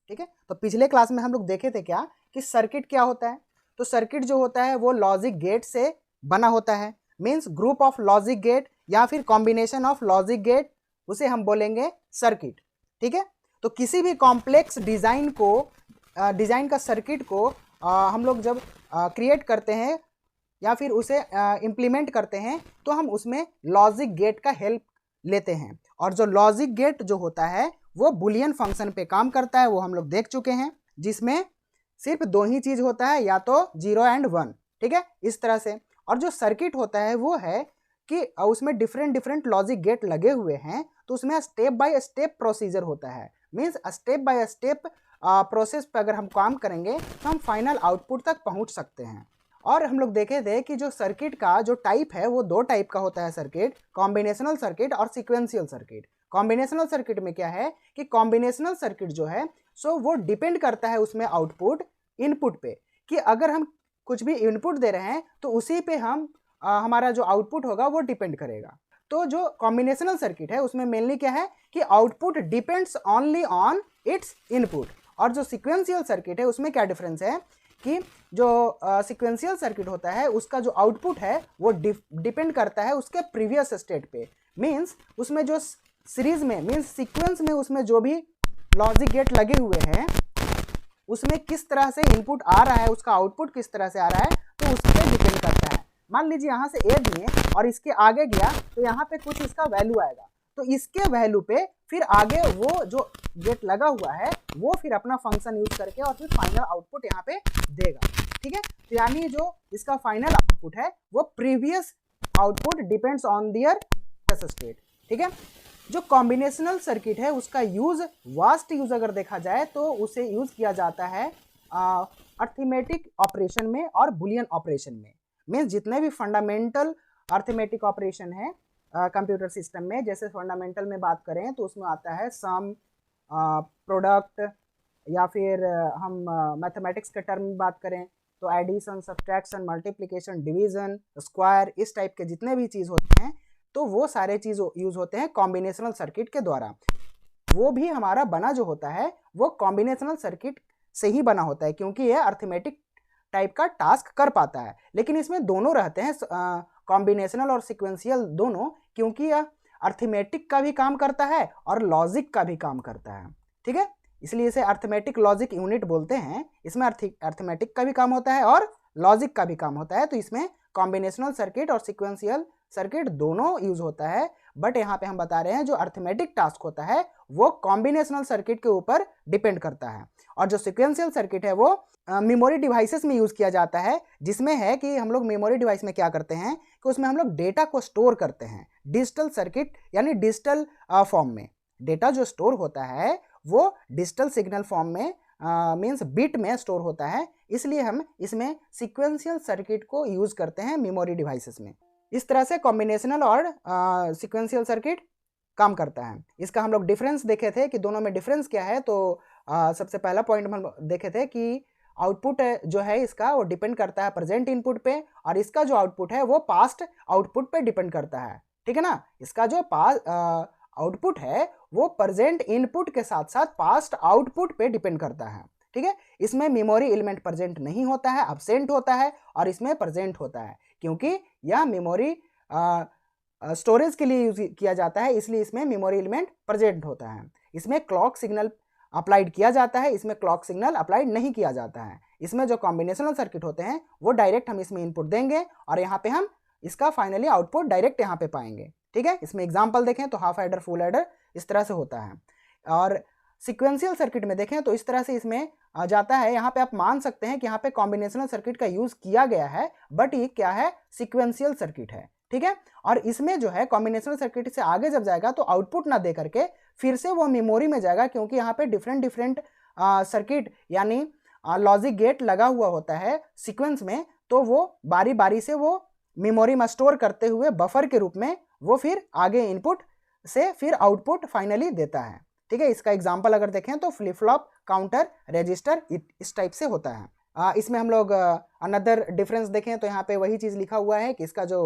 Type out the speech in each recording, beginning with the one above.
ठीक है। तो पिछले क्लास में हम लोग देखे थे क्या कि सर्किट क्या होता है। तो सर्किट जो होता है वो लॉजिक गेट से बना होता है, means group of logic gate या फिर कॉम्बिनेशन ऑफ लॉजिक गेट, उसे हम बोलेंगे सर्किट। ठीक है। तो किसी भी कॉम्प्लेक्स डिजाइन को, डिजाइन का सर्किट को हम लोग जब क्रिएट करते हैं या फिर उसे इम्प्लीमेंट करते हैं तो हम उसमें लॉजिक गेट का हेल्प लेते हैं। और जो लॉजिक गेट जो होता है वो बुलियन फंक्शन पे काम करता है, वो हम लोग देख चुके हैं, जिसमें सिर्फ दो ही चीज होता है, या तो 0 एंड 1। ठीक है, इस तरह से। और जो सर्किट होता है वो है कि उसमें डिफरेंट डिफरेंट लॉजिक गेट लगे हुए हैं, तो उसमें स्टेप बाय स्टेप प्रोसीजर होता है, means step by step process पर अगर हम काम करेंगे तो हम फाइनल आउटपुट तक पहुंच सकते हैं। और हम लोग देखे थे कि जो सर्किट का जो टाइप है वो दो टाइप का होता है सर्किट, कॉम्बिनेशनल सर्किट और सीक्वेंशियल सर्किट। कॉम्बिनेशनल सर्किट में क्या है कि कॉम्बिनेशनल सर्किट जो है सो वो डिपेंड करता है उसमें आउटपुट इनपुट पे, कि अगर हम कुछ भी इनपुट दे रहे हैं तो उसी पे हम हमारा जो आउटपुट होगा वो डिपेंड करेगा। तो जो कॉम्बिनेशनल सर्किट है उसमें मेनली क्या है कि output depends only on it's input. और जो सीक्वेंशियल सर्किट है उसमें क्या डिफरेंस है कि जो सीक्वेंशियल सर्किट होता है उसका जो आउटपुट है वो डिपेंड करता है उसके प्रीवियस स्टेट पे, मींस उसमें जो सीरीज में, मींस सीक्वेंस में उसमें जो भी लॉजिक गेट लगे हुए हैं उसमें किस तरह से इनपुट आ रहा है, उसका आउटपुट किस तरह से आ रहा है, तो उस पर डिपेंड करता है। मान लीजिए यहाँ से ए दिए और इसके आगे गया तो यहाँ पे कुछ इसका वैल्यू आएगा, तो इसके वैल्यू पे फिर आगे वो जो गेट लगा हुआ है वो फिर अपना फंक्शन यूज करके और फिर फाइनल आउटपुट यहाँ पे देगा। ठीक है, तो यानी जो इसका फाइनल आउटपुट है वो previous output depends on their state. ठीक है। जो कॉम्बिनेशनल सर्किट है उसका यूज, वास्ट यूज अगर देखा जाए तो उसे यूज किया जाता है अर्थमेटिक ऑपरेशन में और बुलियन ऑपरेशन में। मीन्स जितने भी फंडामेंटल अर्थमेटिक ऑपरेशन है कंप्यूटर सिस्टम में, जैसे फंडामेंटल में बात करें तो उसमें आता है सम, प्रोडक्ट, या फिर हम मैथमेटिक्स के टर्म में बात करें तो addition, subtraction, multiplication, division, square, इस टाइप के जितने भी चीज़ होते हैं तो वो सारे चीज़ यूज होते हैं कॉम्बिनेशनल सर्किट के द्वारा। वो भी हमारा बना जो होता है वो कॉम्बिनेशनल सर्किट से ही बना होता है, क्योंकि ये अर्थमेटिक टाइप का टास्क कर पाता है। लेकिन इसमें दोनों रहते हैं, कॉम्बिनेशनल और सीक्वेंशियल दोनों, क्योंकि यह अर्थमेटिक का भी काम करता है और लॉजिक का भी काम करता है। ठीक है, इसलिए इसे अर्थमेटिक लॉजिक यूनिट बोलते हैं। इसमें अर्थमेटिक का भी काम होता है और लॉजिक का भी काम होता है, तो इसमें कॉम्बिनेशनल सर्किट और सीक्वेंशियल सर्किट दोनों यूज होता है। बट यहाँ पे हम बता रहे हैं जो अर्थमेटिक टास्क होता है वो कॉम्बिनेशनल सर्किट के ऊपर डिपेंड करता है, और जो सीक्वेंशियल सर्किट है वो मेमोरी डिवाइसेस में यूज किया जाता है, जिसमें है कि हम लोग मेमोरी डिवाइस में क्या करते हैं कि उसमें हम लोग डेटा को स्टोर करते हैं डिजिटल सर्किट यानी डिजिटल फॉर्म में। डेटा जो स्टोर होता है वो डिजिटल सिग्नल फॉर्म में, मीन्स बिट में स्टोर होता है, इसलिए हम इसमें सीक्वेंशियल सर्किट को यूज करते हैं मेमोरी डिवाइसेस में। इस तरह से कॉम्बिनेशनल और सीक्वेंशियल सर्किट काम करता है। इसका हम लोग डिफरेंस देखे थे कि दोनों में डिफरेंस क्या है। तो सबसे पहला पॉइंट हम देखे थे कि आउटपुट जो है इसका वो डिपेंड करता है प्रेजेंट इनपुट पे, और इसका जो आउटपुट है वो पास्ट आउटपुट पे डिपेंड करता है। ठीक है ना, इसका जो आउटपुट है वो प्रेजेंट इनपुट के साथ साथ पास्ट आउटपुट पे डिपेंड करता है। ठीक है, इसमें मेमोरी एलिमेंट प्रेजेंट नहीं होता है, अब्सेंट होता है, और इसमें प्रेजेंट होता है, क्योंकि यह मेमोरी स्टोरेज के लिए यूज किया जाता है, इसलिए इसमें मेमोरी एलिमेंट प्रेजेंट होता है। इसमें क्लॉक सिग्नल अप्लाइड किया जाता है, इसमें क्लॉक सिग्नल अप्लाइड नहीं किया जाता है। इसमें जो कॉम्बिनेशनल सर्किट होते हैं वो डायरेक्ट हम इसमें इनपुट देंगे और यहाँ पे हम इसका फाइनली आउटपुट डायरेक्ट यहाँ पे पाएंगे। ठीक है, इसमें एग्जाम्पल देखें तो हाफ एडर, फुल एडर इस तरह से होता है। और सीक्वेंशियल सर्किट में देखें तो इस तरह से इसमें आ जाता है। यहाँ पे आप मान सकते हैं कि यहाँ पे कॉम्बिनेशनल सर्किट का यूज किया गया है, बट ये क्या है, सीक्वेंशियल सर्किट है। ठीक है, और इसमें जो है कॉम्बिनेशनल सर्किट से आगे जब जाएगा तो आउटपुट ना दे करके फिर से वो मेमोरी में जाएगा, क्योंकि यहाँ पे डिफरेंट डिफरेंट सर्किट यानी लॉजिक गेट लगा हुआ होता है सीक्वेंस में, तो वो बारी बारी से वो मेमोरी में स्टोर करते हुए बफर के रूप में वो फिर आगे इनपुट से फिर आउटपुट फाइनली देता है। ठीक है, इसका एग्जाम्पल अगर देखें तो फ्लिप फ्लॉप, काउंटर, रजिस्टर, इस टाइप से होता है। इसमें हम लोग अनदर डिफरेंस देखें तो यहाँ पे वही चीज़ लिखा हुआ है कि इसका जो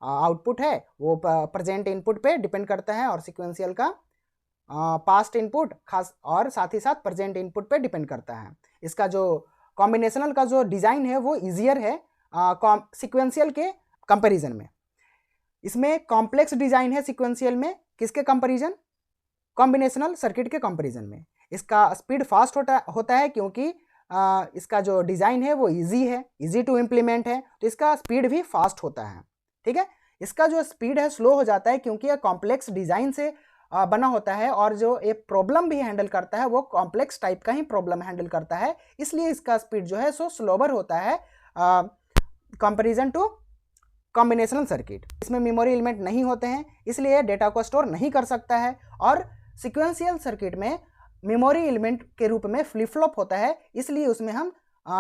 आउटपुट है वो प्रेजेंट इनपुट पे डिपेंड करता है और सीक्वेंशियल का पास्ट इनपुट खास और साथ ही साथ प्रेजेंट इनपुट पे डिपेंड करता है। इसका जो कॉम्बिनेशनल का जो डिज़ाइन है वो ईजियर है सिक्वेंशियल के कंपैरिजन में। इसमें कॉम्प्लेक्स डिज़ाइन है सिक्वेंशियल में, किसके कंपैरिजन? कॉम्बिनेशनल सर्किट के कंपैरिजन में। इसका स्पीड फास्ट होता है क्योंकि इसका जो डिज़ाइन है वो इजी टू इम्प्लीमेंट है, तो इसका स्पीड भी फास्ट होता है। ठीक है, इसका जो स्पीड है स्लो हो जाता है क्योंकि यह कॉम्प्लेक्स डिज़ाइन से बना होता है और जो ये प्रॉब्लम भी हैंडल करता है वो कॉम्प्लेक्स टाइप का ही प्रॉब्लम हैंडल करता है, इसलिए इसका स्पीड जो है सो स्लोवर होता है कंपैरिजन टू कॉम्बिनेशनल सर्किट। इसमें मेमोरी एलिमेंट नहीं होते हैं, इसलिए डेटा को स्टोर नहीं कर सकता है। और सिक्वेंशियल सर्किट में मेमोरी एलिमेंट के रूप में फ्लिप फ्लॉप होता है, इसलिए उसमें हम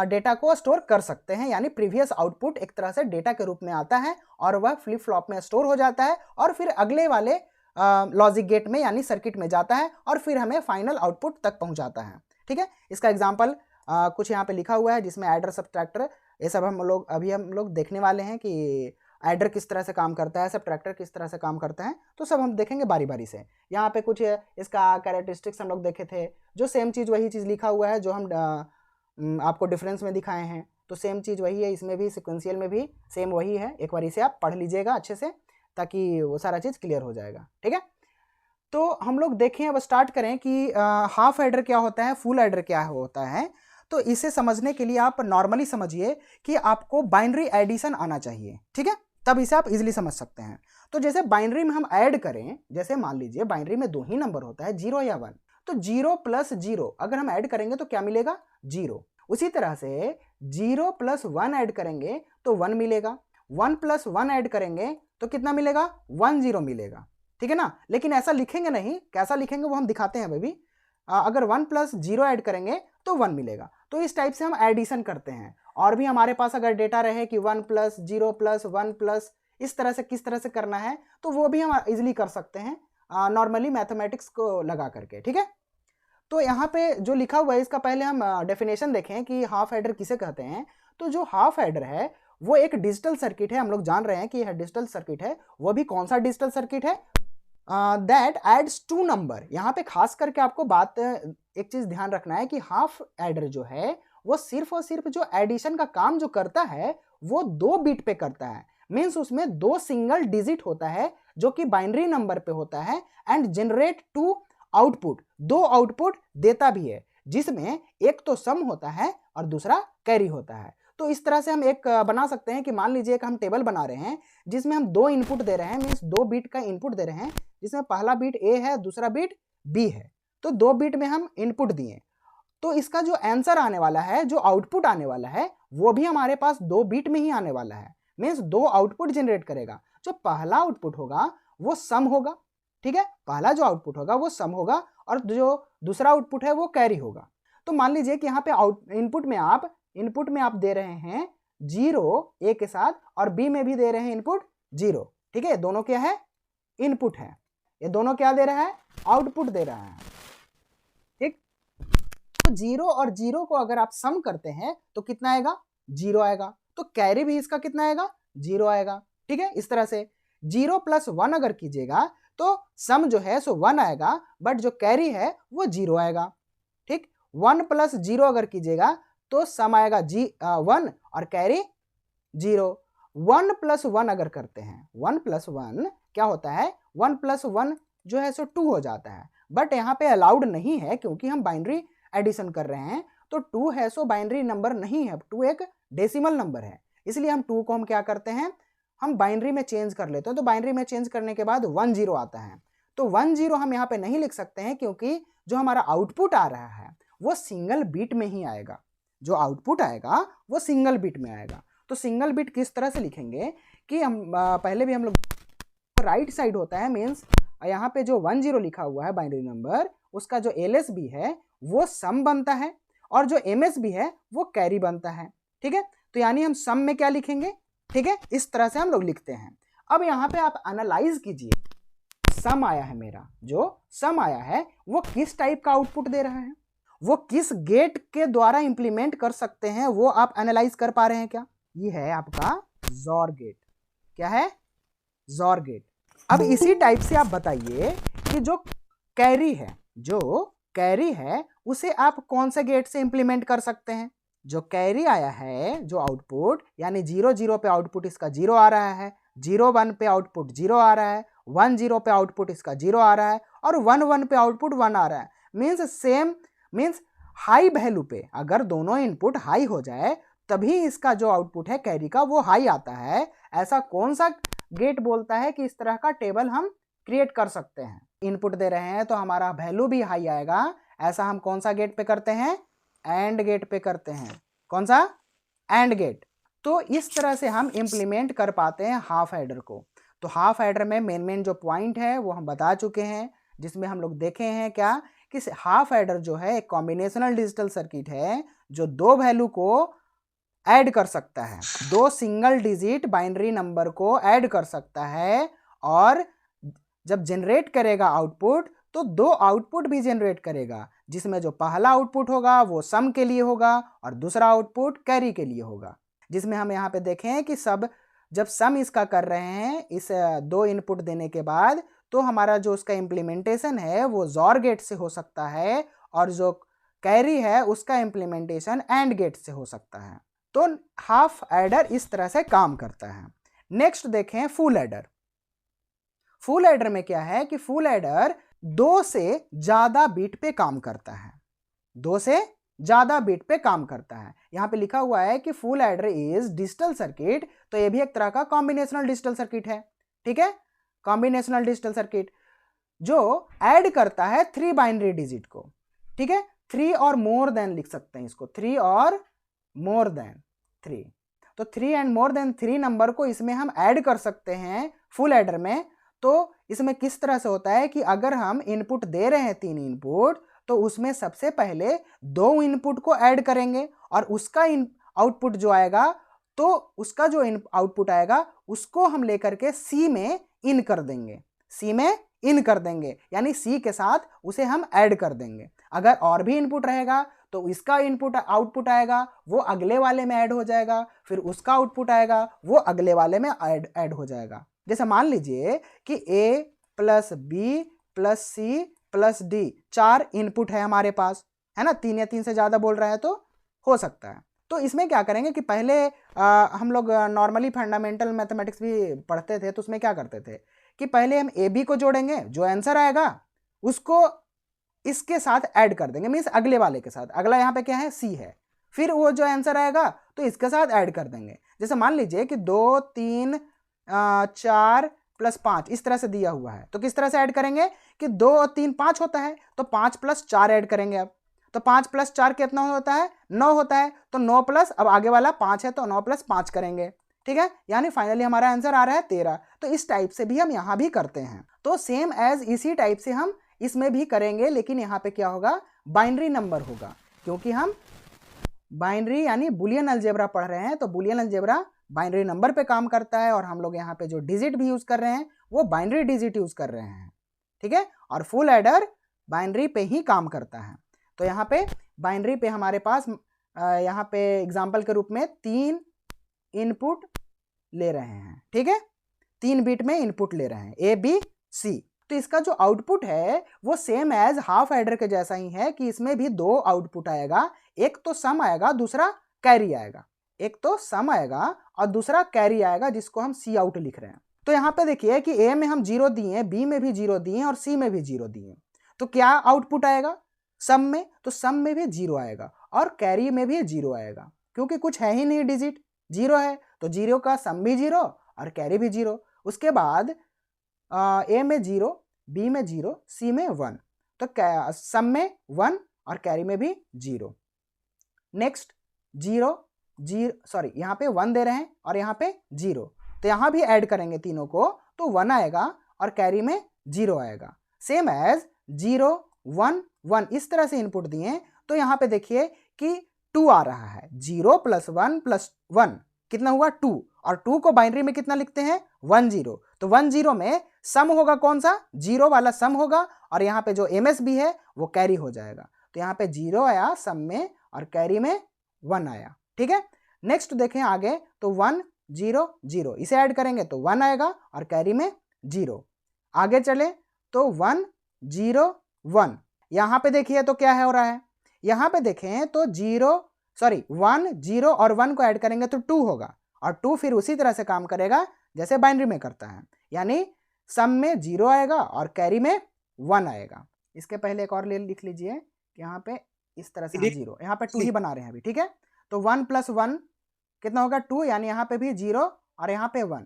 डेटा को स्टोर कर सकते हैं, यानी प्रीवियस आउटपुट एक तरह से डेटा के रूप में आता है और वह फ्लिप फ्लॉप में स्टोर हो जाता है और फिर अगले वाले लॉजिक गेट में यानी सर्किट में जाता है और फिर हमें फाइनल आउटपुट तक पहुंचाता है। ठीक है, इसका एग्जांपल कुछ यहाँ पे लिखा हुआ है जिसमें एडर सब्ट्रैक्टर ये सब हम लोग देखने वाले हैं कि एडर किस तरह से काम करता है, सब्ट्रैक्टर किस तरह से काम करता है, तो सब हम देखेंगे बारी बारी से। यहाँ पे कुछ इसका कैरेक्टरिस्टिक्स हम लोग देखे थे, जो सेम चीज़ वही चीज़ लिखा हुआ है जो हम आपको डिफरेंस में दिखाए हैं, तो सेम चीज़ वही है, इसमें भी सिक्वेंशियल में भी सेम वही है। एक बार इसे आप पढ़ लीजिएगा अच्छे से ताकि वो सारा चीज़ क्लियर हो जाएगा। ठीक है, तो हम लोग देखें, अब स्टार्ट करें कि हाफ एडर क्या होता है, फुल एडर क्या होता है। तो इसे समझने के लिए आप नॉर्मली समझिए कि आपको बाइनरी एडिशन आना चाहिए। ठीक है, तब इसे आप इजीली समझ सकते हैं। तो जैसे बाइनरी में हम ऐड करें, जैसे मान लीजिए बाइनरी में 2 ही नंबर होता है, 0 या 1, तो 0 + 0 अगर हम ऐड करेंगे तो क्या मिलेगा? 0। उसी तरह से 0 + 1 ऐड करेंगे तो 1 मिलेगा, 1 + 1 ऐड करेंगे तो कितना मिलेगा? 1 0 मिलेगा। ठीक है ना, लेकिन ऐसा लिखेंगे नहीं, कैसा लिखेंगे वो हम दिखाते हैं बेबी। अगर 1 + 0 ऐड करेंगे तो 1 मिलेगा। तो इस टाइप से हम एडिशन करते हैं। और भी हमारे पास अगर डेटा रहे कि 1 + 0 + 1 + इस तरह से किस तरह से करना है, तो वो भी हम इजीली कर सकते हैं नॉर्मली मैथमेटिक्स को लगा करके। ठीक है, तो यहाँ पे जो लिखा हुआ है इसका पहले हम डेफिनेशन देखें कि हाफ एडर किसे कहते हैं। तो जो हाफ एडर है वो एक डिजिटल सर्किट है, हम लोग जान रहे हैं कि यह डिजिटल सर्किट है। वो भी कौन सा डिजिटल सर्किट है? That adds 2 number. यहाँ पे खास करके आपको बात एक चीज ध्यान रखना है कि हाफ एडर जो है वो सिर्फ और सिर्फ जो एडिशन का काम जो करता है वो 2 बिट पे करता है। मीन्स उसमें 2 सिंगल डिजिट होता है जो कि बाइनरी नंबर पे होता है एंड जनरेट 2 आउटपुट, 2 आउटपुट देता भी है, जिसमें एक तो सम होता है और दूसरा कैरी होता है। तो इस तरह से हम एक बना सकते हैं कि मान लीजिए एक हम टेबल बना रहे हैं जिसमें हम 2 इनपुट दे रहे हैं, मीन्स 2 बिट का इनपुट दे रहे हैं, जिसमें पहला बिट ए है, दूसरा बिट बी है। तो 2 बिट में हम इनपुट दिए, तो इसका जो आंसर आने वाला है, जो आउटपुट आने वाला है, वो भी हमारे पास 2 बिट में ही आने वाला है। मीन्स 2 आउटपुट जनरेट करेगा। जो पहला आउटपुट होगा वो सम होगा। ठीक है, पहला जो आउटपुट होगा वो सम होगा और जो दूसरा आउटपुट है वो कैरी होगा। तो मान लीजिए कि यहाँ पे इनपुट में आप दे रहे हैं 0 ए के साथ और बी में भी दे रहे हैं इनपुट 0। ठीक है, दोनों क्या है? इनपुट है। ये दोनों क्या दे रहा है? आउटपुट दे रहा है। ठीक, तो 0 और 0 को अगर आप सम करते हैं तो कितना आएगा? 0 आएगा। तो कैरी भी इसका कितना आएगा? 0 आएगा। ठीक है, इस तरह से 0 + 1 अगर कीजिएगा तो सम जो है सो 1 आएगा, बट जो कैरी है वो 0 आएगा। ठीक, 1 + 0 अगर कीजिएगा तो सम आएगा 1 और कैरी 0। 1 + 1 अगर करते हैं, 1 + 1 क्या होता है? 1 + 1 जो है सो 2 हो जाता है, बट यहाँ पे अलाउड नहीं है क्योंकि हम बाइनरी एडिशन कर रहे हैं। तो 2 है सो बाइनरी नंबर नहीं है, 2 एक डेसिमल नंबर है, इसलिए हम 2 को हम क्या करते हैं? हम बाइनरी में चेंज कर लेते हैं। तो बाइनरी में चेंज करने के बाद 1 0 आता है। तो 1 0 हम यहाँ पे नहीं लिख सकते हैं क्योंकि जो हमारा आउटपुट आ रहा है वो सिंगल बिट में ही आएगा। जो आउटपुट आएगा वो सिंगल बिट में आएगा। तो सिंगल बिट किस तरह से लिखेंगे कि हम पहले भी हम लोग राइट साइड होता है, मीन्स यहाँ पे जो 1 0 लिखा हुआ है बाइनरी नंबर, उसका जो LSB है वो सम बनता है और जो MSB है वो कैरी बनता है। ठीक है, तो यानी हम सम में क्या लिखेंगे? ठीक है, इस तरह से हम लोग लिखते हैं। अब यहाँ पे आप एनालाइज कीजिए, सम आया है मेरा, जो सम आया है वो किस टाइप का आउटपुट दे रहा है, वो किस गेट के द्वारा इंप्लीमेंट कर सकते हैं, वो आप एनालाइज कर पा रहे हैं क्या? ये है आपका जोर गेट। क्या है? जोर गेट। अब इसी टाइप से आप बताइए कि जो कैरी है, जो कैरी है उसे आप कौन से गेट से इंप्लीमेंट कर सकते हैं? जो कैरी आया है, जो आउटपुट, यानी 0 0 पे आउटपुट इसका 0 आ रहा है, 0 1 पे आउटपुट 0 आ रहा है, 1 0 पे आउटपुट इसका 0 आ रहा है और 1 1 पे आउटपुट 1 आ रहा है। मीन्स हाई वैल्यू पे अगर दोनों इनपुट हाई हो जाए तभी इसका जो आउटपुट है कैरी का वो हाई आता है। ऐसा कौन सा गेट बोलता है कि इस तरह का टेबल हम क्रिएट कर सकते हैं? इनपुट दे रहे हैं तो हमारा वैल्यू भी हाई आएगा। ऐसा हम कौन सा गेट पे करते हैं? एंड गेट पे करते हैं। कौन सा? And gate. तो इस तरह से हम इंप्लीमेंट कर पाते हैं हाफ एडर को। तो हाफ एडर में मेन जो पॉइंट है वो हम बता चुके हैं, जिसमें हम लोग देखे हैं क्या कि हाफ एडर जो है एक कॉम्बिनेशनल डिजिटल सर्किट है जो दो वैल्यू को ऐड कर सकता है, दो सिंगल डिजिट बाइनरी नंबर को ऐड कर सकता है और जब जनरेट करेगा आउटपुट तो दो आउटपुट भी जनरेट करेगा, जिसमें जो पहला आउटपुट होगा वो सम के लिए होगा और दूसरा आउटपुट कैरी के लिए होगा। जिसमें हम यहाँ पे देखें कि जब सम इसका कर रहे हैं इस दो इनपुट देने के बाद, तो हमारा जो उसका इम्प्लीमेंटेशन है वो जॉर गेट से हो सकता है और जो कैरी है उसका इम्प्लीमेंटेशन एंड गेट से हो सकता है। तो हाफ एडर इस तरह से काम करता है। नेक्स्ट देखें फुल एडर। फुल एडर में क्या है कि फुल एडर 2 से ज्यादा बिट पे काम करता है, 2 से ज्यादा बिट पे काम करता है। यहां पे लिखा हुआ है कि full adder is digital circuit, तो ये भी एक तरह का कॉम्बिनेशनल डिजिटल सर्किट है। ठीक है, कॉम्बिनेशनल डिजिटल सर्किट जो ऐड करता है 3 बाइनरी डिजिट को। ठीक है, 3 और मोर देन लिख सकते हैं इसको, 3 और मोर देन 3। तो 3 एंड मोर देन 3 नंबर को इसमें हम ऐड कर सकते हैं फुल एडर में। तो इसमें किस तरह से होता है कि अगर हम इनपुट दे रहे हैं 3 इनपुट, तो उसमें सबसे पहले 2 इनपुट को ऐड करेंगे और उसका आउटपुट जो आएगा, तो उसका जो आउटपुट आएगा उसको हम लेकर के सी में इन कर देंगे, सी में इन कर देंगे, यानी सी के साथ उसे हम ऐड कर देंगे। अगर और भी इनपुट रहेगा तो इसका इनपुट आउटपुट आएगा वो अगले वाले में ऐड हो जाएगा, फिर उसका आउटपुट आएगा वो अगले वाले में ऐड हो जाएगा। जैसे मान लीजिए कि a plus B plus C plus D 4 input है हमारे पास, है ना, 3 या 3 से ज़्यादा बोल रहा है तो हो सकता है। तो इसमें क्या करेंगे कि पहले हम लोग नॉर्मली फंडामेंटल मैथमेटिक्स भी पढ़ते थे, तो उसमें क्या करते थे कि पहले हम ए बी को जोड़ेंगे, जो आंसर आएगा उसको इसके साथ ऐड कर देंगे, मीन्स अगले वाले के साथ। अगला यहाँ पे क्या है? सी है। फिर वो जो आंसर आएगा तो इसके साथ ऐड कर देंगे। जैसे मान लीजिए कि 2 3 4 प्लस 5 इस तरह से दिया हुआ है, तो किस तरह से ऐड करेंगे कि 2 और 3 5 होता है, तो 5 प्लस 4 ऐड करेंगे। अब तो 5 प्लस 4 कितना होता है? 9 होता है। तो 9 प्लस, अब आगे वाला 5 है तो 9 प्लस 5 करेंगे। ठीक है, यानी फाइनली हमारा आंसर आ रहा है 13। तो इस टाइप से भी हम यहाँ भी करते हैं। तो सेम एज इसी टाइप से हम इसमें भी करेंगे, लेकिन यहाँ पे क्या होगा? बाइनरी नंबर होगा, क्योंकि हम बाइनरी यानी बुलियन अलजेब्रा पढ़ रहे हैं। तो बुलियन अलजेब्रा बाइनरी नंबर पे काम करता है और हम लोग यहाँ पे जो डिजिट भी यूज कर रहे हैं वो बाइनरी डिजिट यूज कर रहे हैं। ठीक है, और फुल एडर बाइनरी पे ही काम करता है। तो यहाँ पे बाइनरी पे हमारे पास यहाँ पे एग्जाम्पल के रूप में 3 इनपुट ले रहे हैं। ठीक है, 3 बिट में इनपुट ले रहे हैं ए बी सी। तो इसका जो आउटपुट है वो सेम एज हाफ एडर के जैसा ही है कि इसमें भी 2 आउटपुट आएगा, एक तो सम आएगा, दूसरा कैरी आएगा। एक तो सम आएगा और दूसरा कैरी आएगा, जिसको हम सी आउट लिख रहे हैं। तो यहाँ पे देखिए कि ए में हम 0 दिए, बी में भी 0 दिए और सी में भी 0 दिए, तो क्या आउटपुट आएगा सम में? तो सम में भी 0 आएगा और कैरी में भी 0 आएगा, क्योंकि कुछ है ही नहीं डिजिट, 0 है तो 0 का सम भी 0 और कैरी भी 0। उसके बाद ए में 0, बी में 0, सी में 1, तो सम में 1 और कैरी में भी 0। नेक्स्ट 0 सॉरी यहाँ पे 1 दे रहे हैं और यहाँ पे 0, तो यहाँ भी ऐड करेंगे तीनों को तो 1 आएगा और कैरी में 0 आएगा। सेम एज 0 1 1 इस तरह से इनपुट दिए, तो यहाँ पे देखिए कि 2 आ रहा है। 0 प्लस 1 प्लस 1 कितना हुआ? 2, और 2 को बाइनरी में कितना लिखते हैं? 1 0। तो 1 0 में सम होगा कौन सा? 0 वाला सम होगा और यहाँ पे जो MSB है वो कैरी हो जाएगा। तो यहाँ पे 0 आया सम में और कैरी में 1 आया। ठीक है, नेक्स्ट देखें आगे, तो 1 0 0 इसे ऐड करेंगे तो 1 आएगा और कैरी में 0। आगे चले तो 1 0 1। यहाँ पे देखिए तो क्या है हो रहा है, यहाँ पे देखें तो 1 0 और 1 को ऐड करेंगे तो 2 होगा, और 2 फिर उसी तरह से काम करेगा जैसे बाइनरी में करता है, यानी सम में 0 आएगा और कैरी में 1 आएगा। इसके पहले एक और लिख लीजिए कि यहाँ पे इस तरह से 0, यहाँ पे 2 ही बना रहे हैं अभी, ठीक है। तो 1 + 1 कितना होगा 2, यानी यहाँ पे भी 0 और यहाँ पे 1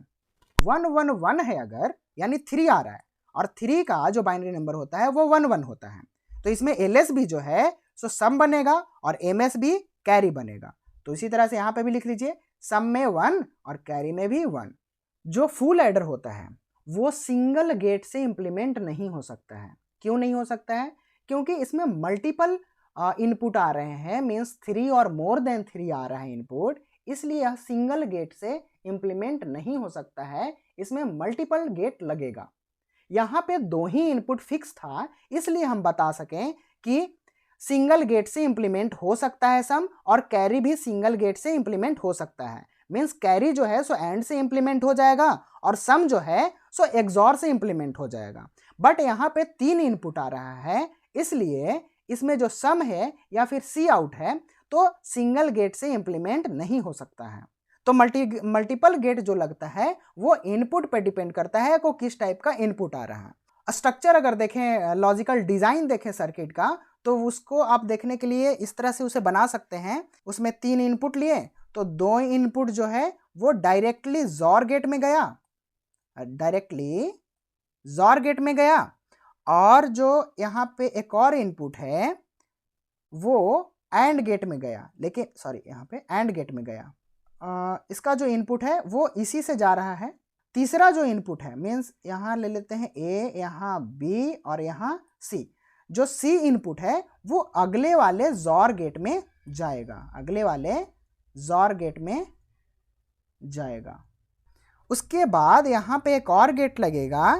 1 1 1 है अगर, यानी 3 आ रहा है, और 3 का जो बाइनरी नंबर होता है वो 1 1 होता है। तो इसमें एलएस भी जो है सो सम बनेगा और एमएस भी कैरी बनेगा। तो इसी तरह से यहाँ पे भी लिख लीजिए सम में 1 और कैरी में भी 1। जो फुल एडर होता है वो सिंगल गेट से इंप्लीमेंट नहीं हो सकता है। क्यों नहीं हो सकता है? क्योंकि इसमें मल्टीपल इनपुट आ रहे हैं, मीन्स 3 और मोर देन 3 आ रहा है इनपुट, इसलिए यह सिंगल गेट से इंप्लीमेंट नहीं हो सकता है, इसमें मल्टीपल गेट लगेगा। यहाँ पे 2 ही इनपुट फिक्स था, इसलिए हम बता सकें कि सिंगल गेट से इंप्लीमेंट हो सकता है सम, और कैरी भी सिंगल गेट से इंप्लीमेंट हो सकता है। मीन्स कैरी जो है सो एंड से इंप्लीमेंट हो जाएगा और सम जो है सो एक्सॉर से इंप्लीमेंट हो जाएगा। बट यहाँ पे 3 इनपुट आ रहा है, इसलिए इसमें जो सम है या फिर सी आउट है तो सिंगल गेट से इंप्लीमेंट नहीं हो सकता है। तो मल्टीपल गेट जो लगता है वो इनपुट पे डिपेंड करता है को किस टाइप का इनपुट आ रहा है। स्ट्रक्चर अगर देखें, लॉजिकल डिजाइन देखें सर्किट का, तो उसको आप देखने के लिए इस तरह से उसे बना सकते हैं। उसमें 3 इनपुट लिए तो 2 इनपुट जो है वो डायरेक्टली जॉर गेट में गया, और जो यहाँ पे एक और इनपुट है वो एंड गेट में गया, लेकिन सॉरी यहाँ पे एंड गेट में गया। इसका जो इनपुट है वो इसी से जा रहा है। तीसरा जो इनपुट है, मीन्स यहाँ ले लेते हैं ए, यहाँ बी और यहाँ सी। जो सी इनपुट है वो अगले वाले जॉर गेट में जाएगा, उसके बाद यहाँ पे एक और गेट लगेगा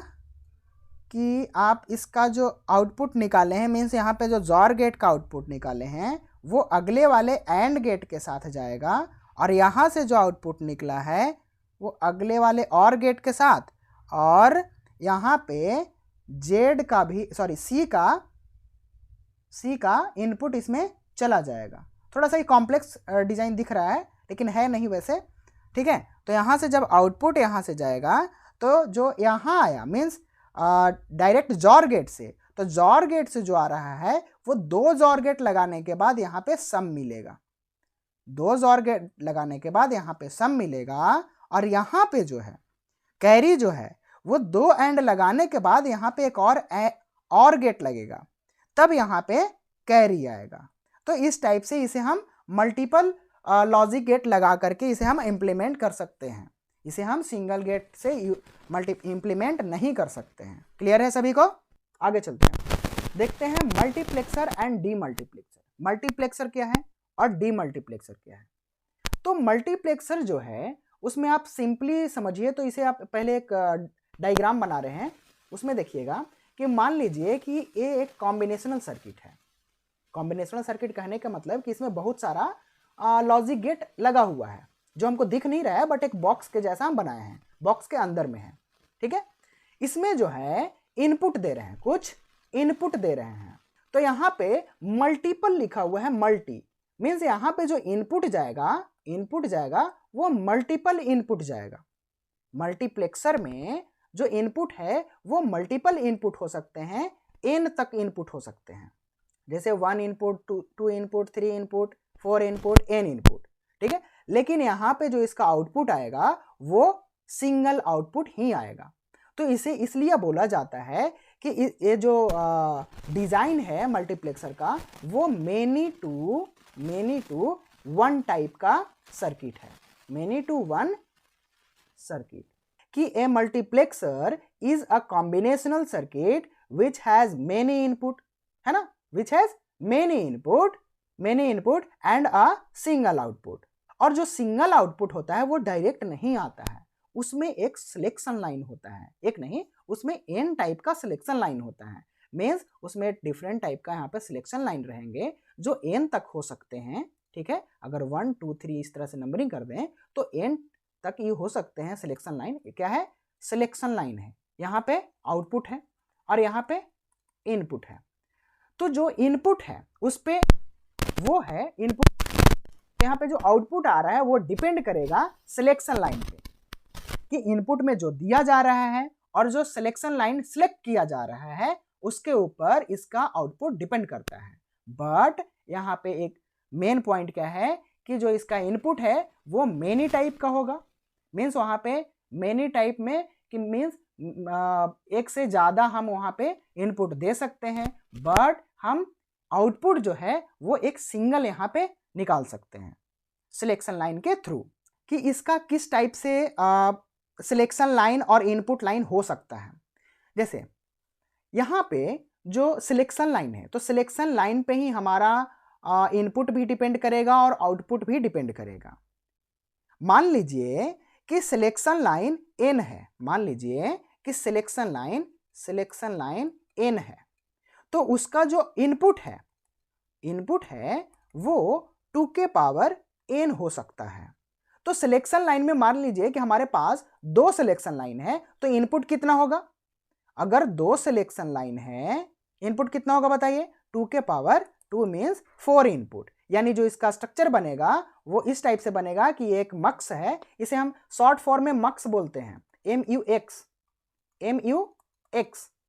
कि आप इसका जो आउटपुट निकाले हैं, मीन्स यहाँ पे जो जॉर गेट का आउटपुट निकाले हैं वो अगले वाले एंड गेट के साथ जाएगा, और यहाँ से जो आउटपुट निकला है वो अगले वाले और गेट के साथ, और यहाँ पे जेड का भी सी का इनपुट इसमें चला जाएगा। थोड़ा सा ये कॉम्प्लेक्स डिजाइन दिख रहा है लेकिन है नहीं वैसे, ठीक है। तो यहाँ से जब आउटपुट यहाँ से जाएगा तो जो यहाँ आया मीन्स डायरेक्ट जॉर गेट से, तो जॉर गेट से जो आ रहा है वो 2 जॉर गेट लगाने के बाद यहाँ पे सम मिलेगा, 2 जॉर गेट लगाने के बाद यहाँ पे सम मिलेगा। और यहाँ पे जो है कैरी जो है वो 2 एंड लगाने के बाद यहाँ पे एक और गेट लगेगा, तब यहाँ पे कैरी आएगा। तो इस टाइप से इसे हम मल्टीपल लॉजिक गेट लगा करके इसे हम इंप्लीमेंट कर सकते हैं। इसे हम सिंगल गेट से इंप्लीमेंट नहीं कर सकते हैं। क्लियर है सभी को? आगे चलते हैं, देखते हैं मल्टीप्लेक्सर एंड डीमल्टीप्लेक्सर। मल्टीप्लेक्सर क्या है और डीमल्टीप्लेक्सर क्या है? तो मल्टीप्लेक्सर जो है उसमें आप सिंपली समझिए, तो इसे आप पहले एक डायग्राम बना रहे हैं, उसमें देखिएगा कि मान लीजिए कि ये एक कॉम्बिनेशनल सर्किट है। कॉम्बिनेशनल सर्किट कहने का मतलब कि इसमें बहुत सारा लॉजिक गेट लगा हुआ है जो हमको दिख नहीं रहा है, बट एक बॉक्स के जैसा हम बनाए हैं, बॉक्स के अंदर में है, ठीक है। इसमें जो है इनपुट दे रहे हैं, कुछ इनपुट दे रहे हैं, तो यहाँ पे मल्टीपल लिखा हुआ है। मल्टी मीन्स यहाँ पे जो इनपुट जाएगा वो मल्टीपल इनपुट जाएगा। मल्टीप्लेक्सर में जो इनपुट है वो मल्टीपल इनपुट हो सकते हैं, n तक इनपुट हो सकते हैं, जैसे 1 input, 2 input, 3 input, 4 input, n input, ठीक है। लेकिन यहाँ पे जो इसका आउटपुट आएगा वो सिंगल आउटपुट ही आएगा। तो इसे इसलिए बोला जाता है कि ये जो डिजाइन है मल्टीप्लेक्सर का वो मेनी टू वन टाइप का सर्किट है, मेनी टू वन सर्किट। कि a multiplexer is a combinational circuit which has many input, है ना, which has many input and a single output। और जो सिंगल आउटपुट होता है वो डायरेक्ट नहीं आता है, उसमें एक सिलेक्शन लाइन होता है, एक नहीं उसमें n टाइप का सिलेक्शन लाइन होता है। मीन्स उसमें डिफरेंट टाइप का यहाँ पे सिलेक्शन लाइन रहेंगे जो n तक हो सकते हैं, ठीक है। अगर 1 2 3 इस तरह से नंबरिंग कर दें तो n तक ये हो सकते हैं सिलेक्शन लाइन। क्या है? सिलेक्शन लाइन है। यहाँ पे आउटपुट है और यहाँ पे इनपुट है। तो जो इनपुट है उस पे वो है इनपुट, यहाँ पे जो आउटपुट आ रहा है वो डिपेंड करेगा सिलेक्शन लाइन पे, कि इनपुट में जो दिया जा रहा है और जो सिलेक्शन लाइन सिलेक्ट किया जा रहा है उसके ऊपर इसका आउटपुट डिपेंड करता है। बट यहाँ पे एक मेन पॉइंट क्या है कि जो इसका इनपुट है वो मेनी टाइप का होगा। मीन्स वहाँ पे मेनी टाइप में कि मीन्स एक से ज़्यादा हम वहाँ पे इनपुट दे सकते हैं, बट हम आउटपुट जो है वो एक सिंगल यहाँ पे निकाल सकते हैं सिलेक्शन लाइन के थ्रू। कि इसका किस टाइप से सिलेक्शन लाइन और इनपुट लाइन हो सकता है। जैसे यहाँ पे जो सिलेक्शन लाइन है तो सिलेक्शन लाइन पे ही हमारा इनपुट भी डिपेंड करेगा और आउटपुट भी डिपेंड करेगा। मान लीजिए कि सिलेक्शन लाइन n है, मान लीजिए कि सिलेक्शन लाइन n है, तो उसका जो इनपुट है वो 2 के पावर n हो सकता है। तो सिलेक्शन लाइन में मान लीजिए कि हमारे पास 2 सिलेक्शन लाइन है, तो इनपुट कितना होगा? अगर 2 सिलेक्शन लाइन है, इनपुट कितना होगा बताइए? 2 के पावर 2 मीन्स 4 इनपुट। यानी जो इसका स्ट्रक्चर बनेगा वो इस टाइप से बनेगा कि एक मक्स है, इसे हम शॉर्ट फॉर्म में मक्स बोलते हैं, MUX,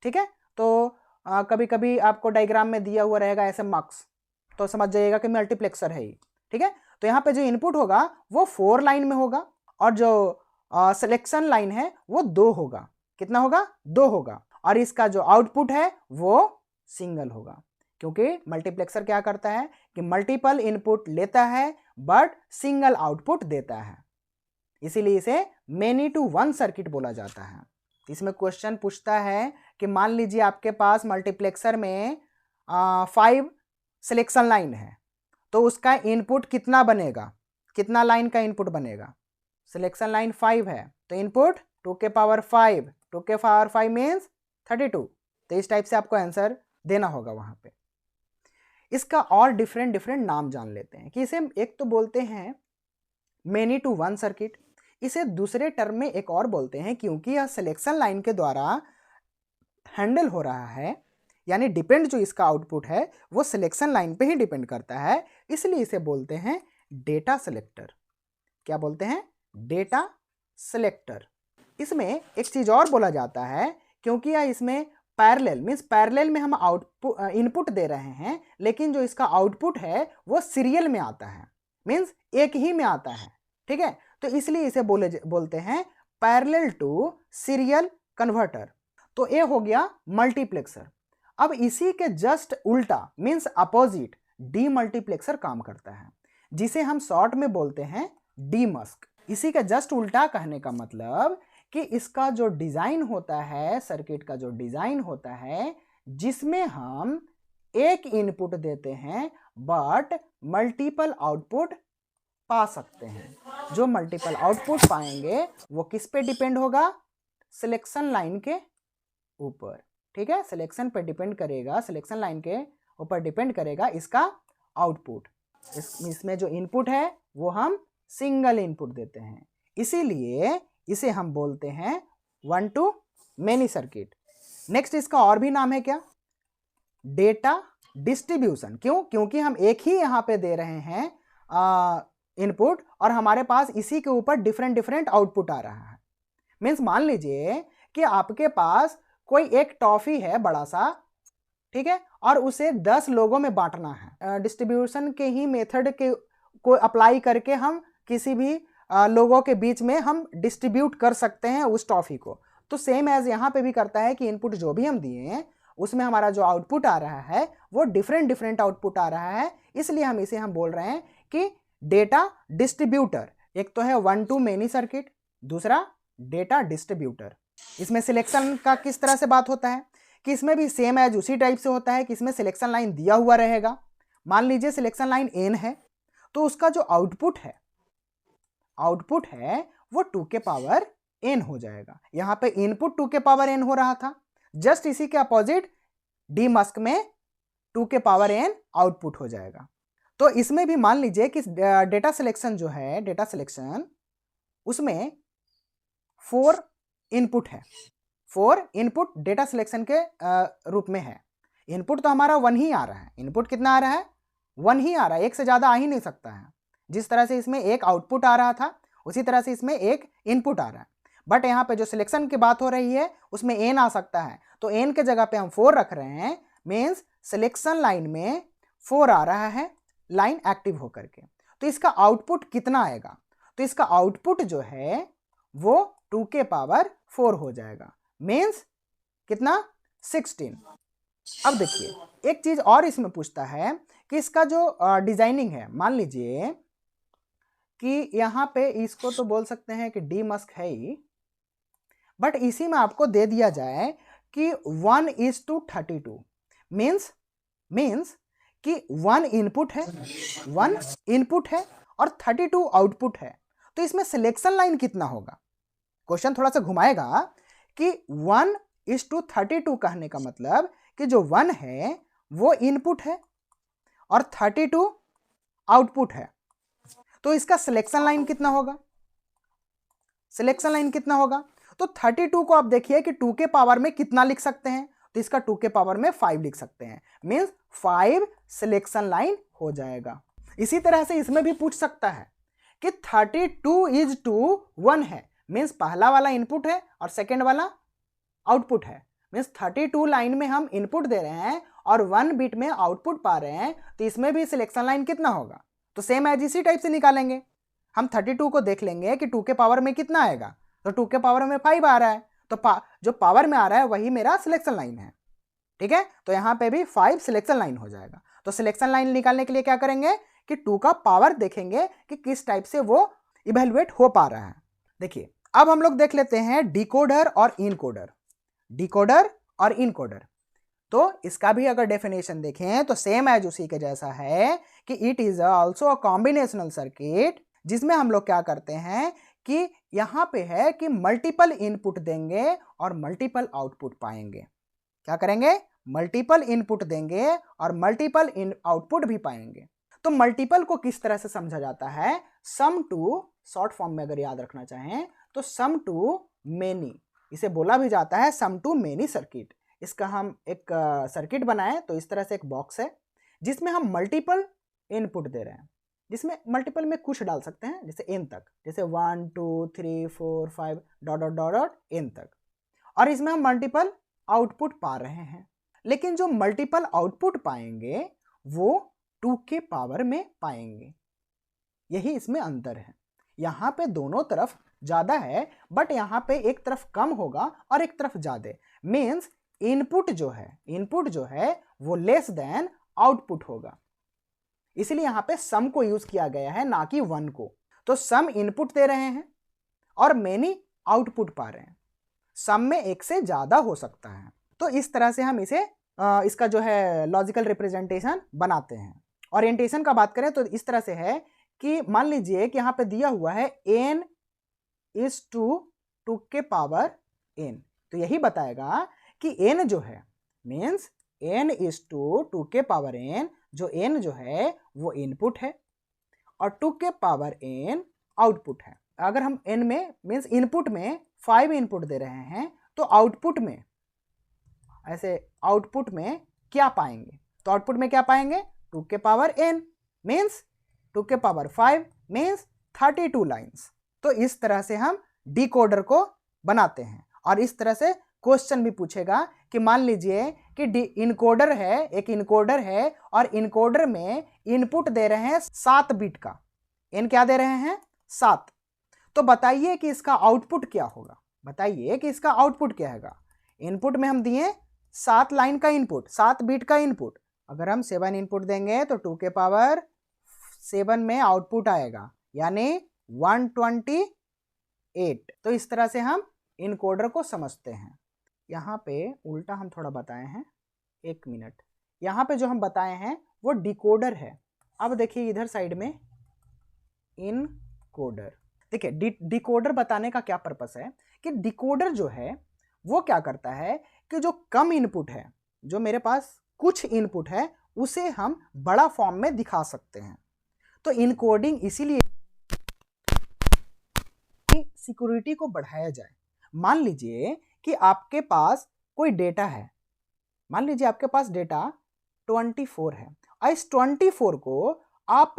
ठीक है। तो कभी कभी आपको डायग्राम में दिया हुआ रहेगा ऐसे मक्स, तो समझ जाइएगा कि मल्टीप्लेक्सर है ये, ठीक है। तो यहाँ पे जो इनपुट होगा वो 4 लाइन में होगा और जो सिलेक्शन लाइन है वो 2 होगा। कितना होगा? 2 होगा। और इसका जो आउटपुट है वो सिंगल होगा, क्योंकि मल्टीप्लेक्सर क्या करता है कि मल्टीपल इनपुट लेता है बट सिंगल आउटपुट देता है, इसीलिए इसे मेनी टू वन सर्किट बोला जाता है। इसमें क्वेश्चन पूछता है कि मान लीजिए आपके पास मल्टीप्लेक्सर में 5 सिलेक्शन लाइन है, तो उसका इनपुट कितना बनेगा? कितना लाइन का इनपुट बनेगा? सिलेक्शन लाइन 5 है तो इनपुट 2 के पावर 5, 2 के पावर 5 मीन्स 32। तो इस टाइप से आपको आंसर देना होगा वहां पे। इसका और डिफरेंट नाम जान लेते हैं कि इसे एक तो बोलते हैं मेनी टू वन सर्किट, इसे दूसरे टर्म में एक और बोलते हैं क्योंकि यह सिलेक्शन लाइन के द्वारा हैंडल हो रहा है, यानी डिपेंड जो इसका आउटपुट है वो सिलेक्शन लाइन पे ही डिपेंड करता है, इसलिए इसे बोलते हैं डेटा सिलेक्टर। क्या बोलते हैं? Data selector. इसमें एक चीज और बोला जाता है, क्योंकि यह इसमें पैरेलल मीन्स पैरेलल में हम आउटपुट इनपुट दे रहे हैं, लेकिन जो इसका आउटपुट है वो सीरियल में आता है, मीन्स एक ही में आता है, ठीक है। तो इसलिए इसे बोलते हैं पैरेलल टू सीरियल कन्वर्टर। तो ये हो गया मल्टीप्लेक्सर। अब इसी के जस्ट उल्टा मीन्स अपोजिट डीमल्टीप्लेक्सर काम करता है, जिसे हम शॉर्ट में बोलते हैं डीमस्क। इसी का जस्ट उल्टा कहने का मतलब कि इसका जो डिजाइन होता है, सर्किट का जो डिजाइन होता है, जिसमें हम एक इनपुट देते हैं बट मल्टीपल आउटपुट पा सकते हैं। जो मल्टीपल आउटपुट पाएंगे वो किस पे डिपेंड होगा? सिलेक्शन लाइन के ऊपर, ठीक है। सिलेक्शन पे डिपेंड करेगा, सिलेक्शन लाइन के ऊपर डिपेंड करेगा इसका आउटपुट। इसमें जो इनपुट है वो हम सिंगल इनपुट देते हैं, इसीलिए इसे हम बोलते हैं one two many circuit. Next इसका और भी नाम है क्या? Data distribution. क्यों? क्योंकि हम एक ही यहाँ पे दे रहे हैं इनपुट और हमारे पास इसी के ऊपर डिफरेंट आउटपुट आ रहा है। मीन्स मान लीजिए कि आपके पास कोई एक टॉफी है बड़ा सा, ठीक है, और उसे 10 लोगों में बांटना है। डिस्ट्रीब्यूशन के ही मेथड के को अप्लाई करके हम किसी भी लोगों के बीच में हम डिस्ट्रीब्यूट कर सकते हैं उस टॉफी को। तो सेम एज यहाँ पे भी करता है कि इनपुट जो भी हम दिए हैं उसमें हमारा जो आउटपुट आ रहा है वो डिफरेंट आउटपुट आ रहा है, इसलिए हम इसे बोल रहे हैं कि डेटा डिस्ट्रीब्यूटर। एक तो है वन टू मेनी सर्किट, दूसरा डेटा डिस्ट्रीब्यूटर। इसमें सिलेक्शन का किस तरह से बात होता है कि इसमें भी सेम एज उसी टाइप से होता है कि इसमें सिलेक्शन लाइन दिया हुआ रहेगा। मान लीजिए सिलेक्शन लाइन n है, तो उसका जो आउटपुट है वो 2 के पावर n हो जाएगा। यहां पे इनपुट 2 के पावर n हो रहा था, जस्ट इसी के अपोजिट डीमस्क में 2 के पावर n आउटपुट हो जाएगा। तो इसमें भी मान लीजिए कि डेटा सिलेक्शन जो है, डेटा सिलेक्शन उसमें 4 इनपुट है, 4 इनपुट डेटा सिलेक्शन के रूप में है। इनपुट तो हमारा 1 ही आ रहा है, इनपुट कितना आ रहा है, 1 ही आ रहा है, एक से ज़्यादा आ ही नहीं सकता है। जिस तरह से इसमें एक आउटपुट आ रहा था उसी तरह से इसमें एक इनपुट आ रहा है, बट यहाँ पे जो सिलेक्शन की बात हो रही है उसमें n आ सकता है, तो n के जगह पे हम 4 रख रहे हैं, मीन्स सिलेक्शन लाइन में 4 आ रहा है लाइन एक्टिव होकर के। तो इसका आउटपुट कितना आएगा, तो इसका आउटपुट जो है वो 2 के पावर 4 हो जाएगा, मीन्स कितना, 16। अब देखिए एक चीज और इसमें पूछता है कि इसका जो डिजाइनिंग है, मान लीजिए कि यहाँ पे इसको तो बोल सकते हैं कि डी मस्क है ही, बट इसी में आपको दे दिया जाए कि 1:32, मीन्स कि 1 इनपुट है, 1 इनपुट है और 32 आउटपुट है, तो इसमें सिलेक्शन लाइन कितना होगा। क्वेश्चन थोड़ा सा घुमाएगा कि 1:32 कहने का मतलब कि जो 1 है वो इनपुट है और 32 आउटपुट है, तो इसका सिलेक्शन लाइन कितना होगा, सिलेक्शन लाइन कितना होगा। तो 32 को आप देखिए कि 2 के पावर में कितना लिख सकते हैं, तो इसका 2 के पावर में 5 लिख सकते हैं, मीन्स 5 सिलेक्शन लाइन हो जाएगा। इसी तरह से इसमें भी पूछ सकता है कि 32:1 है, मीन्स पहला वाला इनपुट है और सेकेंड वाला आउटपुट है, मीन्स 32 लाइन में हम इनपुट दे रहे हैं और 1 बिट में आउटपुट पा रहे हैं, तो इसमें भी सिलेक्शन लाइन कितना होगा। तो सेम एज इसी टाइप से निकालेंगे, हम 32 को देख लेंगे कि 2 के पावर में कितना आएगा, तो 2 के पावर में 5 आ रहा है, तो जो पावर में आ रहा है वही मेरा सिलेक्शन लाइन है, ठीक है। तो यहाँ पे भी 5 सिलेक्शन लाइन हो जाएगा। तो सिलेक्शन लाइन निकालने के लिए क्या करेंगे कि 2 का पावर देखेंगे कि किस टाइप से वो इवेल्युएट हो पा रहा है। देखिए अब हम लोग देख लेते हैं डिकोडर और इनकोडर, डिकोडर और इनकोडर। तो इसका भी अगर डेफिनेशन देखें तो सेम एज उसी के जैसा है कि it is also a combinational circuit, जिसमें हम लोग क्या करते हैं कि यहाँ पे है कि मल्टीपल इनपुट देंगे और मल्टीपल आउटपुट पाएंगे। क्या करेंगे, मल्टीपल इनपुट देंगे और मल्टीपल आउटपुट भी पाएंगे। तो मल्टीपल को किस तरह से समझा जाता है, सम टू, शॉर्ट फॉर्म में अगर याद रखना चाहें तो सम टू मेनी, इसे बोला भी जाता है सम टू मेनी सर्किट। इसका हम एक सर्किट बनाए तो इस तरह से एक बॉक्स है जिसमें हम मल्टीपल इनपुट दे रहे हैं, जिसमें मल्टीपल में कुछ डाल सकते हैं, जैसे n तक, जैसे 1 2 3 4 5 dot dot dot dot n तक, और इसमें हम मल्टीपल आउटपुट पा रहे हैं। लेकिन जो मल्टीपल आउटपुट पाएंगे वो 2 के पावर में पाएंगे, यही इसमें अंतर है। यहाँ पे दोनों तरफ ज़्यादा है, बट यहाँ पे एक तरफ कम होगा और एक तरफ ज़्यादा, मीन्स इनपुट जो है वो लेस देन आउटपुट होगा, इसलिए यहाँ पे सम को यूज किया गया है ना कि 1 को। तो सम इनपुट दे रहे हैं और मेनी आउटपुट पा रहे हैं, सम में एक से ज़्यादा हो सकता है। तो इस तरह से हम इसे इसका जो है लॉजिकल रिप्रेजेंटेशन बनाते हैं। ओरिएंटेशन का बात करें तो इस तरह से है कि मान लीजिए कि यहाँ पे दिया हुआ है n is to 2 के पावर n, तो यही बताएगा कि n जो है मीन्स n is to 2 के पावर n, जो n जो है वो इनपुट है और 2 के पावर n आउटपुट है। अगर हम n में मीन्स इनपुट में 5 इनपुट दे रहे हैं तो आउटपुट में ऐसे आउटपुट में क्या पाएंगे, तो आउटपुट में क्या पाएंगे 2 के पावर n मीन्स 2 के पावर 5 मीन्स 32 लाइन्स। तो इस तरह से हम डिकोडर को बनाते हैं और इस तरह से क्वेश्चन भी पूछेगा कि मान लीजिए कि इनकोडर है, एक इनकोडर है और इनकोडर में इनपुट दे रहे हैं 7 बिट का, n क्या दे रहे हैं 7, तो बताइए कि इसका आउटपुट क्या होगा, बताइए कि इसका आउटपुट क्या होगा। इनपुट में हम दिए 7 लाइन का इनपुट, 7 बिट का इनपुट, अगर हम 7 इनपुट देंगे तो 2 के पावर 7 में आउटपुट आएगा यानी 128। तो इस तरह से हम इनकोडर को समझते हैं। यहाँ पे उल्टा हम थोड़ा बताए हैं, 1 मिनट, यहाँ पे जो हम बताए हैं वो डिकोडर है। अब देखिए इधर साइड में इनकोडर, देखिए डिकोडर बताने का क्या पर्पस है कि डिकोडर जो है वो क्या करता है कि जो कम इनपुट है, जो मेरे पास कुछ इनपुट है, उसे हम बड़ा फॉर्म में दिखा सकते हैं। तो इनकोडिंग इसीलिए सिक्योरिटी को बढ़ाया जाए। मान लीजिए कि आपके पास कोई डेटा है, मान लीजिए आपके पास डेटा 24 है और इस 24 को आप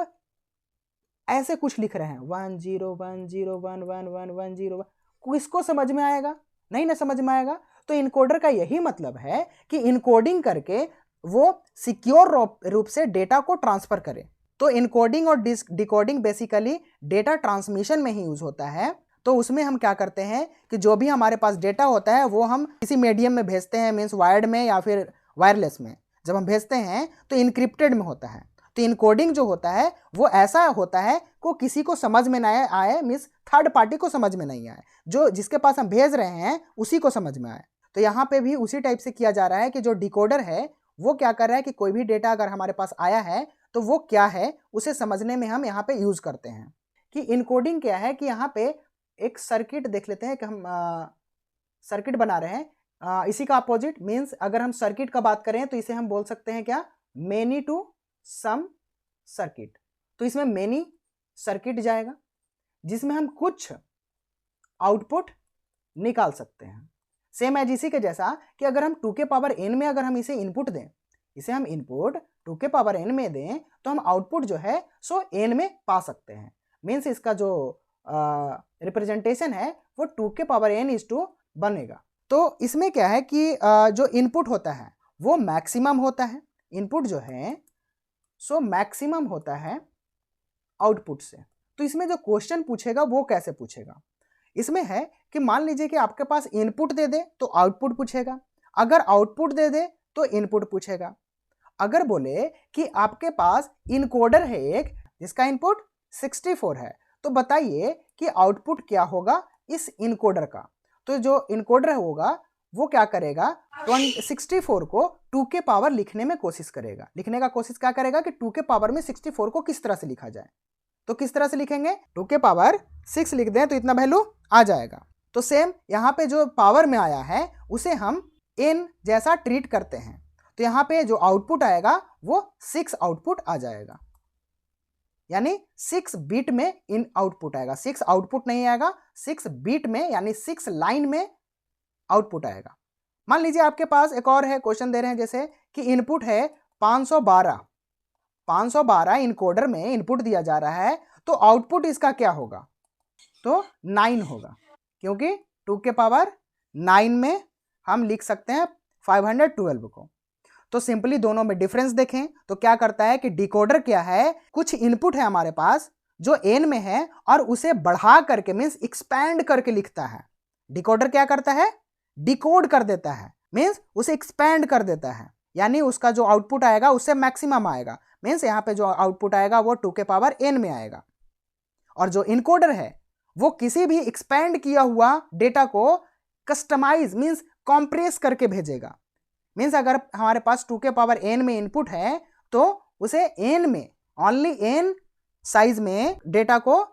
ऐसे कुछ लिख रहे हैं 1010111110, किसको समझ में आएगा? नहीं ना समझ में आएगा। तो इनकोडर का यही मतलब है कि इनकोडिंग करके वो सिक्योर रूप से डेटा को ट्रांसफर करे। तो इनकोडिंग और डिकोडिंग बेसिकली डेटा ट्रांसमिशन में ही यूज होता है। तो उसमें हम क्या करते हैं कि जो भी हमारे पास डेटा होता है वो हम किसी मीडियम में भेजते हैं, मीन्स वायर्ड में या फिर वायरलेस में। जब हम भेजते हैं तो इनक्रिप्टेड में होता है। तो इनकोडिंग जो होता है वो ऐसा होता है को किसी को समझ में ना आए, मीन्स थर्ड पार्टी को समझ में नहीं आए, जो जिसके पास हम भेज रहे हैं उसी को समझ में आए। तो यहाँ पे भी उसी टाइप से किया जा रहा है कि जो डिकोडर है वो क्या कर रहा है कि कोई भी डेटा अगर हमारे पास आया है तो वो क्या है उसे समझने में हम यहाँ पे यूज करते हैं। कि इनकोडिंग क्या है कि यहाँ पे एक सर्किट देख लेते हैं कि हम सर्किट बना रहे हैं। इसी का अपोजिट मीन्स अगर हम सर्किट का बात करें तो इसे हम बोल सकते हैं क्या, मेनी टू सम सर्किट। तो इसमें मेनी सर्किट जाएगा जिसमें हम कुछ आउटपुट निकाल सकते हैं। सेम एज इसी के जैसा कि अगर हम 2 के पावर n में अगर हम इसे इनपुट दें, इसे हम इनपुट 2 के पावर n में दें तो हम आउटपुट जो है सो n में पा सकते हैं। मीन्स इसका जो रिप्रेजेंटेशन है वो 2 के पावर n बनेगा। तो इसमें क्या है कि जो इनपुट होता है वो मैक्सिमम होता है, इनपुट जो है सो मैक्सिमम होता है आउटपुट से। तो इसमें जो क्वेश्चन पूछेगा वो कैसे पूछेगा, इसमें है कि मान लीजिए कि आपके पास इनपुट दे दे तो आउटपुट पूछेगा, अगर आउटपुट दे दे तो इनपुट पूछेगा। अगर बोले कि आपके पास इनकोडर है एक जिसका इनपुट 64 है तो बताइए कि आउटपुट क्या होगा इस इनकोडर का। तो जो इनकोडर होगा वो क्या करेगा, 64 को 2 के पावर लिखने में कोशिश करेगा। लिखने का कोशिश क्या करेगा कि 2 के पावर में 64 को किस तरह से लिखा जाए। तो किस तरह से लिखेंगे, 2 के पावर 6 लिख दें तो इतना वैल्यू आ जाएगा। तो सेम यहाँ पे जो पावर में आया है उसे हम n जैसा ट्रीट करते हैं। तो यहाँ पे जो आउटपुट आएगा वो 6 आउटपुट आ जाएगा, यानी 6 बिट में इन आउटपुट आएगा। 6 आउटपुट नहीं आएगा, 6 बिट में यानी 6 लाइन में आउटपुट आएगा। मान लीजिए आपके पास एक और है, क्वेश्चन दे रहे हैं जैसे कि इनपुट है 512 इनकोडर में इनपुट दिया जा रहा है तो आउटपुट इसका क्या होगा, तो 9 होगा, क्योंकि 2 के पावर 9 में हम लिख सकते हैं 512 को। तो सिंपली दोनों में डिफरेंस देखें तो क्या करता है कि डिकोडर क्या है, कुछ इनपुट है हमारे पास जो n में है और उसे बढ़ा करके मीन्स एक्सपैंड करके लिखता है। डिकोडर क्या करता है, डिकोड कर देता है, मीन्स उसे एक्सपैंड कर देता है, यानी उसका जो आउटपुट आएगा उससे मैक्सिमम आएगा। मीन्स यहाँ पे जो आउटपुट आएगा वो 2 के पावर n में आएगा। और जो इनकोडर है वो किसी भी एक्सपैंड किया हुआ डेटा को कस्टमाइज मीन्स कॉम्प्रेस करके भेजेगा। मीन्स अगर हमारे पास 2 के पावर n में इनपुट है तो उसे n में ओनली n साइज में डेटा को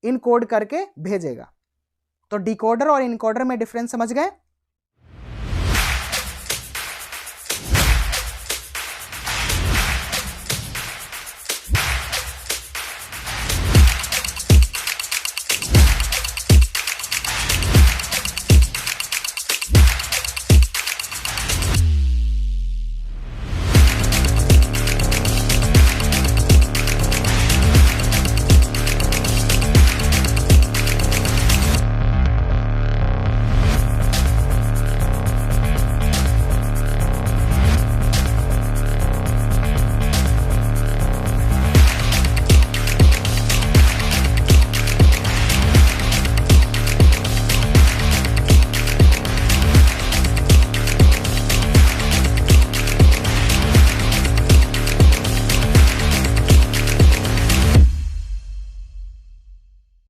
इनकोड करके भेजेगा। तो डिकोडर और इनकोडर में डिफरेंस समझ गए।